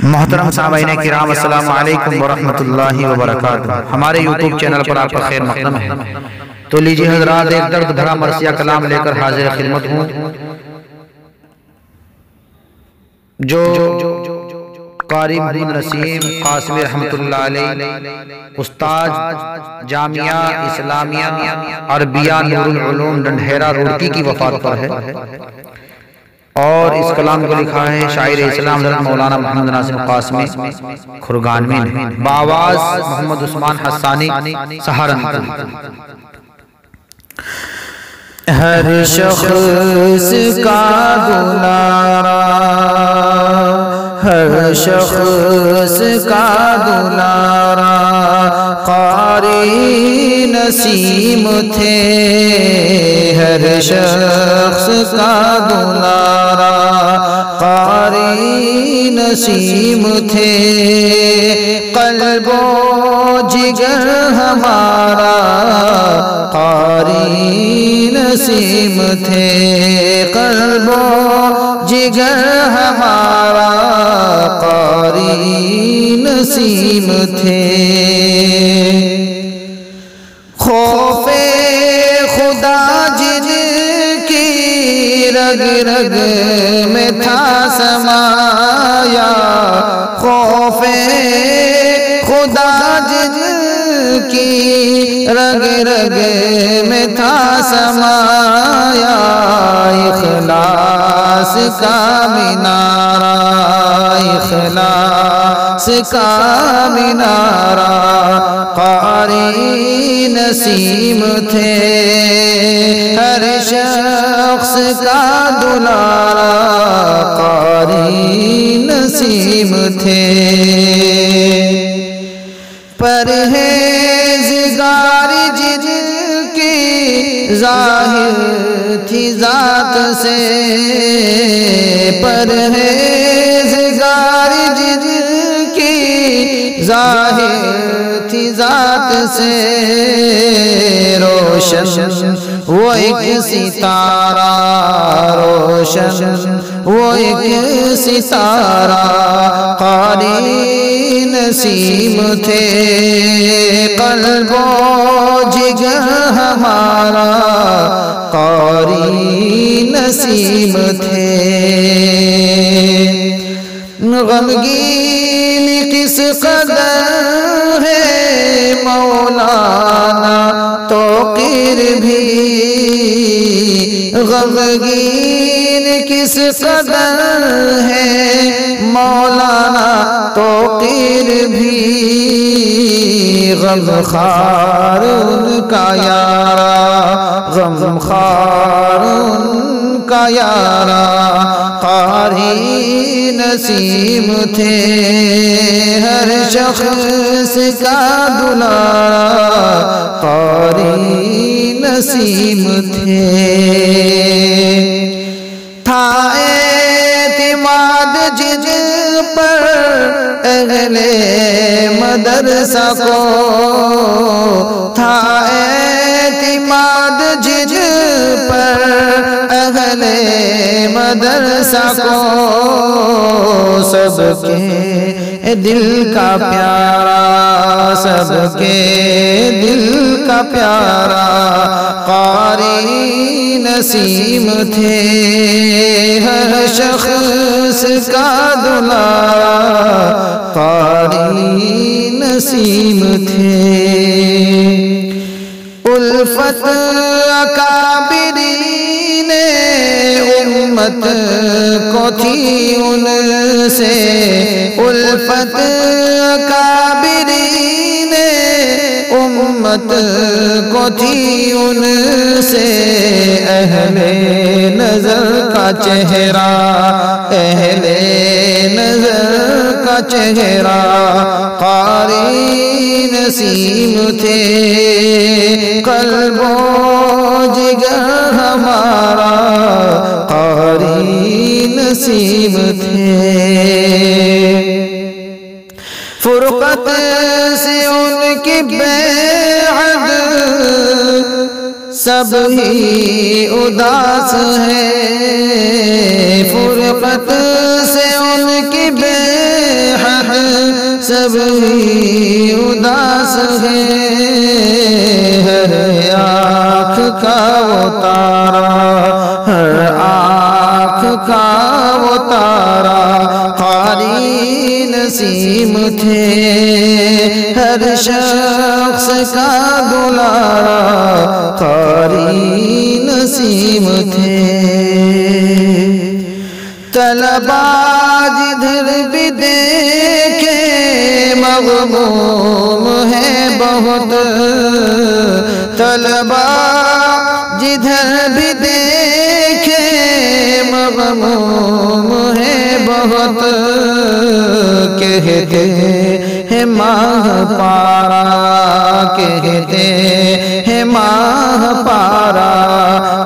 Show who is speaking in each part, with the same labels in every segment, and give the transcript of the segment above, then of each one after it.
Speaker 1: محترم سامعین کرام السلام علیکم ورحمۃ اللہ وبرکاتہ۔ ہمارے یوٹیوب چینل پر آپ کا خیر مقدم ہے۔ تو لیجیے حضرات، ایک درد بھرا مرثیہ کلام لے کر حاضر خدمت ہوں جو قاری محمد نسیم قاسمی رحمت اللہ علیہ، استاد جامعہ اسلامیہ عربیہ نور العلوم ڈنڈھیرا روڑکی کی وفات پر ہے، اور اس کلام کو لکھا ہے شاعر اسلام حضرت مولانا محمد ناصر قاسمی کھرگانوی نے، بآواز محمد عثمان حسانی سہارنپور۔
Speaker 2: ہر شخص کا دلارا، ہر شخص کا دلارا قاری نسیم تھے، ہر شخص کا دلارا قاری نسیم تھے، قلب و جگر ہمارا قاری نسیم تھے، قلب و جگر ہمارا قاری نسیم تھے، خوف خدا جن کی رگ رگ میں تھا سمایا، خوف خدا جن کی رگ رگ میں تھا سمایا، اخلاص کا مینارہ، اخلاص کا مینارہ قاری نسیم تھے، ہر شخص کا دلارا قاری نسیم تھے، پرہیزگار جن کی ظاہر تھی ذات سے، پرہیزگار جن کی ظاہر تھی ذات سے، روشن وہ ایک ستارہ، روشن وہ ایک ستارہ قاری نسیم تھے، قلب و جگر ہمارا قاری نسیم تھے، غمگین کس قدر ہے مولانا توقیر بھی، غمگین کس قدر ہے مولانا توقیر بھی، غمخوار ان کا یارا، غمخوار ان کا یارا قاری نسیم تھے، ہر شخص کا دلارا قاری نسیم تھے، تھا اعتماد جن پر اہل مدرسہ کو، تھا اعتماد جن پر اہل مدرسہ کو، سب کے دل کا پیارا، سب کے دل کا پیارا قاری نسیم تھے، ہر شخص کا دلارا قاری نسیم تھے، الفت اکابرین امت کو تھی ان سے، الفت اکابرین امت کو تھی ان سے، اہل نظر کا چہرہ، اہل نظر کا چہرہ قاری نسیم تھے، قلب و جگر ہمارا قاری نسیم تھے، فرقت سے ان کی بیعت سب ہی اداس ہے، فرقت سے سے ان کی بے حد سبھی اداس ہے، ہر آنکھ کا وہ تارا، ہر آنکھ کا وہ تارا قاری نسیم تھے، ہر شخص کا دلارا قاری نسیم تھے۔ طلبا جدھر بھی دیکھے مغموم ہے بہت، طلبا جدھر بھی دیکھے مغموم ہے بہت، کہتے ہیں ماہ پارا، کہتے ہیں ماہ پارا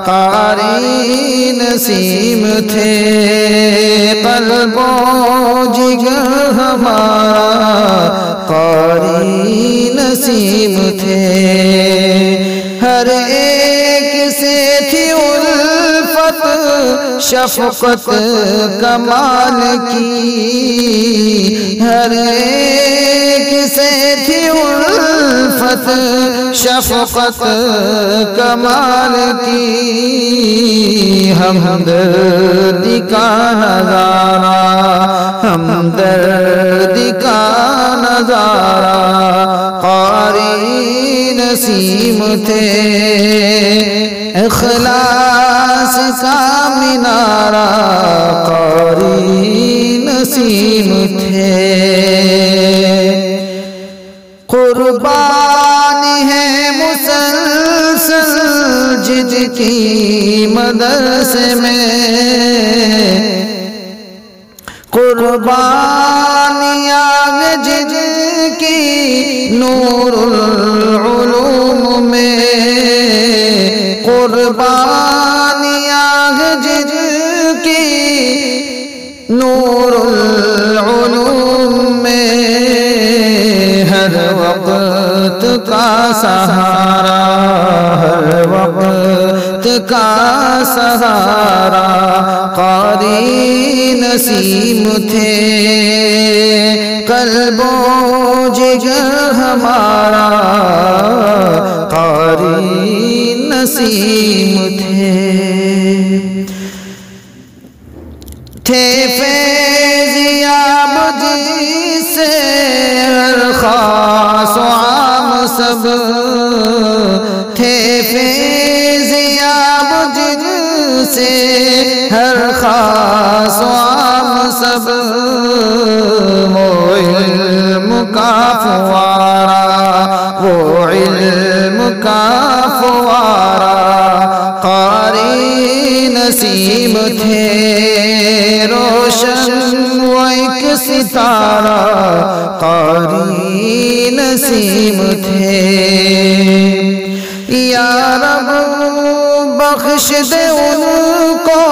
Speaker 2: قاری نسیم تھے، قلب و جگر ہمارا قاری نسیم تھے، ہر ایک سے تھی الفت شفقت کمال کی، ہر ایک سے تھی الفت شفقت کمال کی، ہمدردی کا نظارہ، ہمدردی کا نظارہ قاری نسیم تھے، اخلاص کا مینارہ قاری نسیم تھے، قربانی ہے مسلسل جد کی مدرسے میں، قربانیاں جد کی نور العلوم میں، قربانیاں جد کی نور العلوم میں، ہر وقت کا سہارا، ہر وقت کا سہارا قاری نسیم تھے، قلب و جگر ہمارا قاری نسیم تھے، تھے فیضیاب جس سے ہر خاص و عام سب، تھے فیضیاب جس سے ہر خاص و عام سب، وہ علم کا فوارہ، وہ علم کا فوارہ قاری نسیم تھے، روشن و ایک ستارہ قاری نسیم تھے، یا رب بخش دے ان کو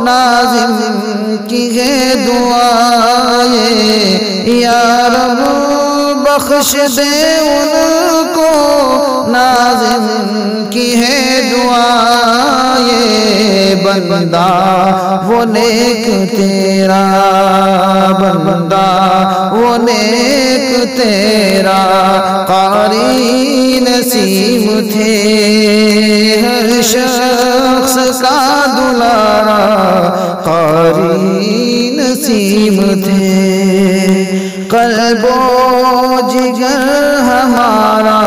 Speaker 2: ناظم کی ہے دعائیں، یا رب بخش دے ان کو ناظم کی ہے دعائیں، بندہ وہ نیک تیرا، بندہ وہ نیک تیرا قاری نسیم تھے، ہر شخص کا دلارا قاری نسیم تھے، قلب و جگر ہمارا